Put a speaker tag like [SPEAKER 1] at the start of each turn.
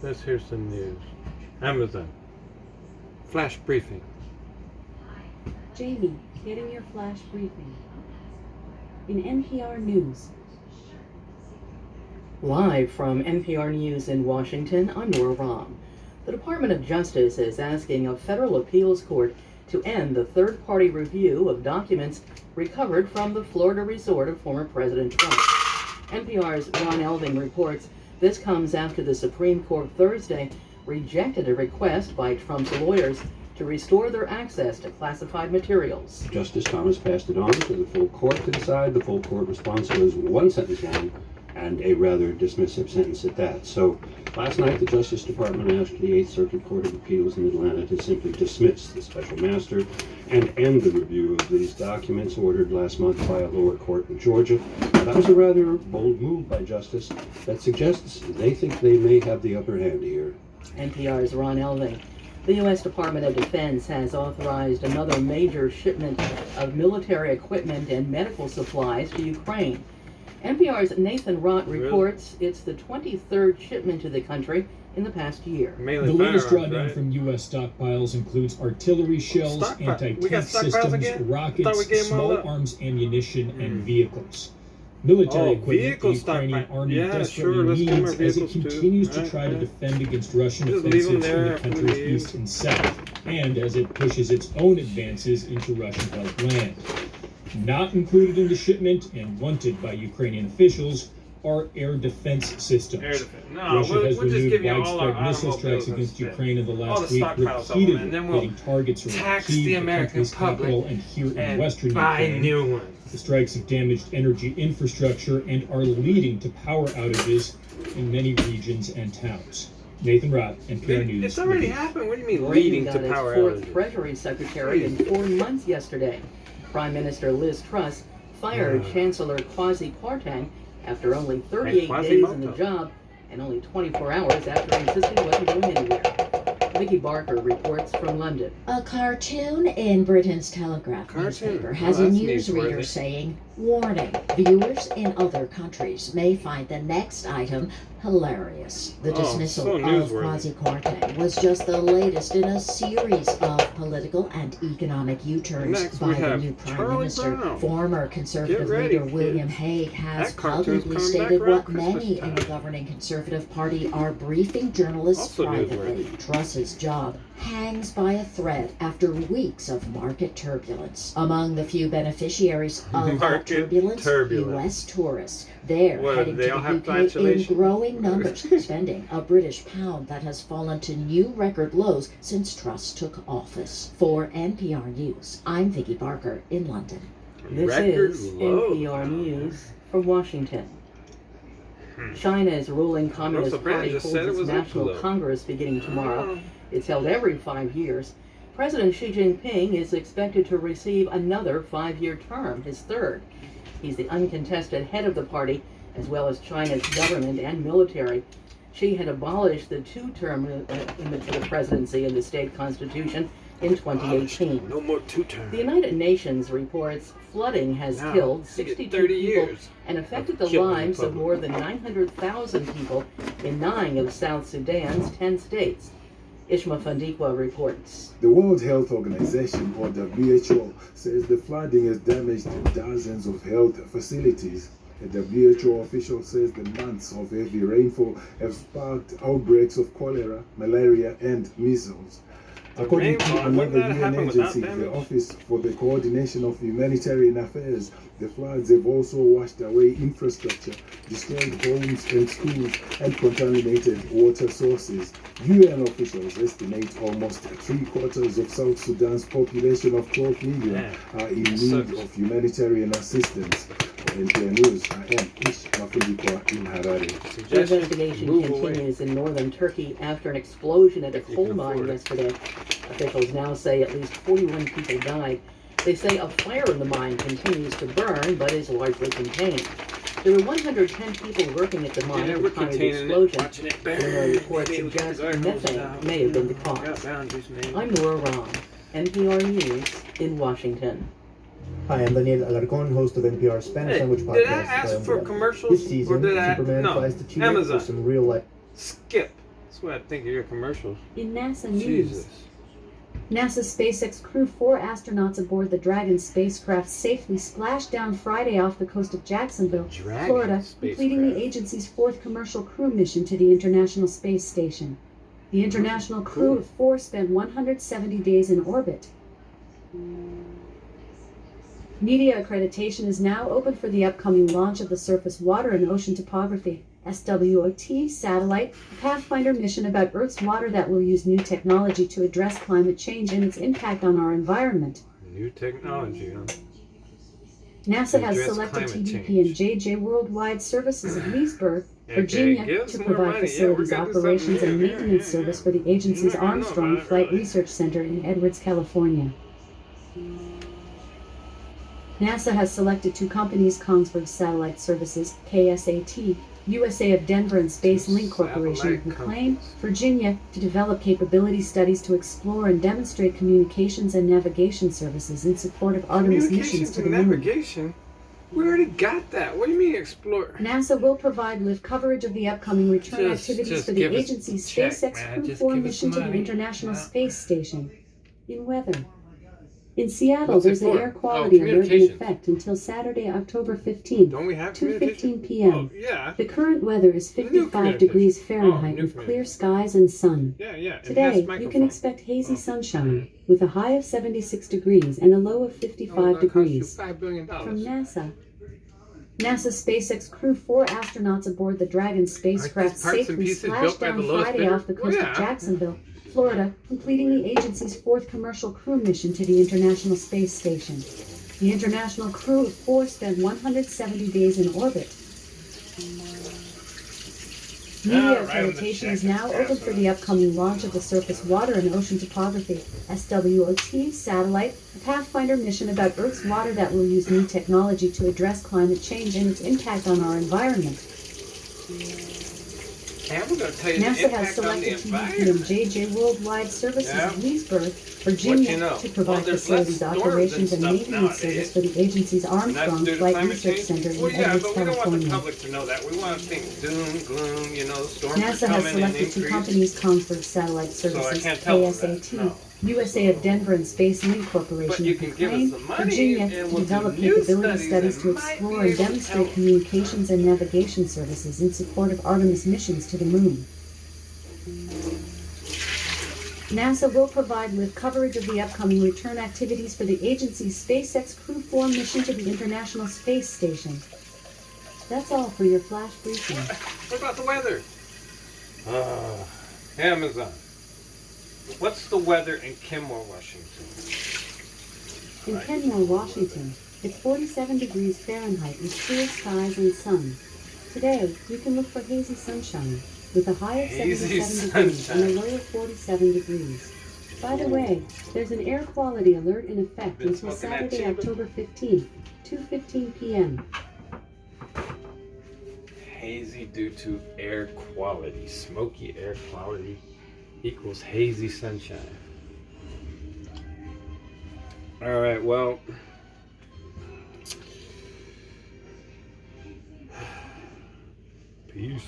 [SPEAKER 1] Let's hear some news. Amazon. Flash briefing.
[SPEAKER 2] Jamie, getting your flash briefing. In NPR News. Live from NPR News in Washington, I'm Nora Rahm. The Department of Justice is asking a federal appeals court to end the third-party review of documents recovered from the Florida resort of former President Trump. NPR's Ron Elving reports this comes after the Supreme Court Thursday rejected a request by Trump's lawyers to restore their access to classified materials.
[SPEAKER 3] Justice Thomas passed it on to the full court to decide. The full court response was one sentence long and a rather dismissive sentence at that. So last night the Justice Department asked the Eighth Circuit Court of Appeals in Atlanta to simply dismiss the special master and end the review of these documents ordered last month by a lower court in Georgia. Now, that was a rather bold move by Justice that suggests they think they may have the upper hand here.
[SPEAKER 2] NPR's Ron Elving. The U.S. Department of Defense has authorized another major shipment of military equipment and medical supplies to Ukraine. NPR's Nathan Rott reports it's the 23rd shipment to the country in the past year.
[SPEAKER 4] The latest drawdown from U.S. stockpiles includes artillery shells, anti-tank systems, rockets, small arms ammunition, and vehicles. Military equipment the Ukrainian army desperately needs as it continues to try to defend against Russian offensives in the country's east and south, and as it pushes its own advances into Russian-held land. Not included in the shipment and wanted by Ukrainian officials are air defense systems. Russia has renewed widespread missile strikes against Ukraine in the last week, repeatedly hitting targets around Kyiv, the country's capital, and here in western Ukraine. The strikes have damaged energy infrastructure and are leading to power outages in many regions and towns. Nathan Rott, NPR News.
[SPEAKER 1] It's already happened. What do you mean leading to power outages?
[SPEAKER 2] Fourth Treasury Secretary in 4 months yesterday. Prime Minister Liz Truss fired Chancellor Kwasi Kwarteng after only 38 days in the job and only 24 hours after insisting he wasn't going anywhere. Vicky Barker reports from London.
[SPEAKER 5] A cartoon in Britain's Telegraph newspaper has a newsreader saying, "Warning, viewers in other countries may find the next item hilarious." The dismissal of Kwasi Kwarteng was just the latest in a series of political and economic U-turns by the new Prime Minister. Former Conservative leader William Hague has publicly stated what many in the governing Conservative Party are briefing journalists privately. Truss's job hangs by a thread after weeks of market turbulence. Among the few beneficiaries of that turbulence, U.S. tourists. They're heading to the UK in growing numbers, spending a British pound that has fallen to new record lows since Truss took office. For NPR News, I'm Vicky Barker in London.
[SPEAKER 2] This is NPR News from Washington. China's ruling Communist Party holds its National Congress beginning tomorrow. It's held every 5 years. President Xi Jinping is expected to receive another 5-year term, his third. He's the uncontested head of the party, as well as China's government and military. Xi had abolished the two-term the presidency in the state constitution in 2018.
[SPEAKER 1] No more two-term.
[SPEAKER 2] The United Nations reports flooding has killed 62 people and affected the lives of more than 900,000 people in 9 of South Sudan's 10 states. Ishma Fandikwa reports.
[SPEAKER 6] The World Health Organization, or WHO, says the flooding has damaged dozens of health facilities. A WHO official says the months of heavy rainfall have sparked outbreaks of cholera, malaria, and measles. According to another UN agency, the Office for the Coordination of Humanitarian Affairs, the floods have also washed away infrastructure, destroyed homes and schools, and contaminated water sources. UN officials estimate almost 3/4 of South Sudan's population of 12 million are in need of humanitarian assistance. NPR News, I am Ish Mafundikwa in Harare.
[SPEAKER 2] The investigation continues in northern Turkey after an explosion at a coal mine yesterday. Officials now say at least 41 people died. They say a fire in the mine continues to burn, but is largely contained. There were 110 people working at the mine at the time of the explosion. Preliminary reports suggest methane may have been the cause. I'm Nora Rahm, NPR News in Washington.
[SPEAKER 7] Hi, I'm Daniel Alarcon, host of NPR's Spanish language podcast.
[SPEAKER 1] Did I ask for commercials?
[SPEAKER 7] This season,
[SPEAKER 1] or did I?
[SPEAKER 7] Superman
[SPEAKER 1] No.
[SPEAKER 7] flies to Chile
[SPEAKER 1] Amazon.
[SPEAKER 7] for some real life.
[SPEAKER 1] Skip. That's what I think of your commercials.
[SPEAKER 8] In NASA news.
[SPEAKER 1] Jesus.
[SPEAKER 8] NASA SpaceX crew 4 astronauts aboard the Dragon spacecraft safely splashed down Friday off the coast of Jacksonville, Florida, completing the agency's 4th commercial crew mission to the International Space Station. The International crew of 4 spent 170 days in orbit. Media accreditation is now open for the upcoming launch of the Surface Water and Ocean Topography (SWOT) satellite, a pathfinder mission about Earth's water that will use new technology to address climate change and its impact on our environment.
[SPEAKER 1] New technology, huh?
[SPEAKER 8] NASA has selected TDP and JJ Worldwide Services of Leesburg, Virginia, to provide facilities operations and maintenance service for the agency's Armstrong Flight Research Center in Edwards, California. NASA has selected 2 companies, Kongsberg Satellite Services, KSAT, USA of Denver, and Space Link Corporation of McLean, Virginia, to develop capability studies to explore and demonstrate communications and navigation services in support of Artemis missions to the moon.
[SPEAKER 1] Navigation? We already got that. What do you mean explore?
[SPEAKER 8] NASA will provide live coverage of the upcoming return activities for the agency's SpaceX Crew 4 mission to the International Space Station. In weather. In Seattle, there's an air quality alert in effect until Saturday, October 15th, 2:15 p.m.
[SPEAKER 1] Oh, yeah.
[SPEAKER 8] The current weather is 55 degrees Fahrenheit with clear skies and sun. Today, you can expect hazy sunshine with a high of 76 degrees and a low of 55 degrees. From NASA. NASA SpaceX Crew 4 astronauts aboard the Dragon spacecraft safely splashed down Friday off the coast of Jacksonville, Florida, completing the agency's 4th commercial crew mission to the International Space Station. The international crew of 4 spent 170 days in orbit. Media accreditation is now open for the upcoming launch of the Surface Water and Ocean Topography (SWOT) satellite, a pathfinder mission about Earth's water that will use new technology to address climate change and its impact on our environment. NASA has selected TDP and JJ Worldwide Services of Leesburg, Virginia, to provide facilities operations and maintenance service for the agency's Armstrong Flight Research Center in Edwards, California. NASA has selected 2 companies, Kongsberg Satellite Services, KSAT, USA of Denver, and Space Link Corporation of McLean, Virginia, to develop capability studies to explore and demonstrate communications and navigation services in support of Artemis missions to the moon. NASA will provide live coverage of the upcoming return activities for the agency's SpaceX Crew 4 mission to the International Space Station. That's all for your flash briefing.
[SPEAKER 1] What about the weather? Amazon. What's the weather in Kenmore, Washington?
[SPEAKER 8] In Kenmore, Washington, it's 47 degrees Fahrenheit with clear skies and sun. Today, you can look for hazy sunshine with a high of 77 degrees and a low of 47 degrees. By the way, there's an air quality alert in effect until Saturday, October 15th, 2:15 p.m.
[SPEAKER 1] Hazy due to air quality. Smoky air quality equals hazy sunshine. All right, well, peace.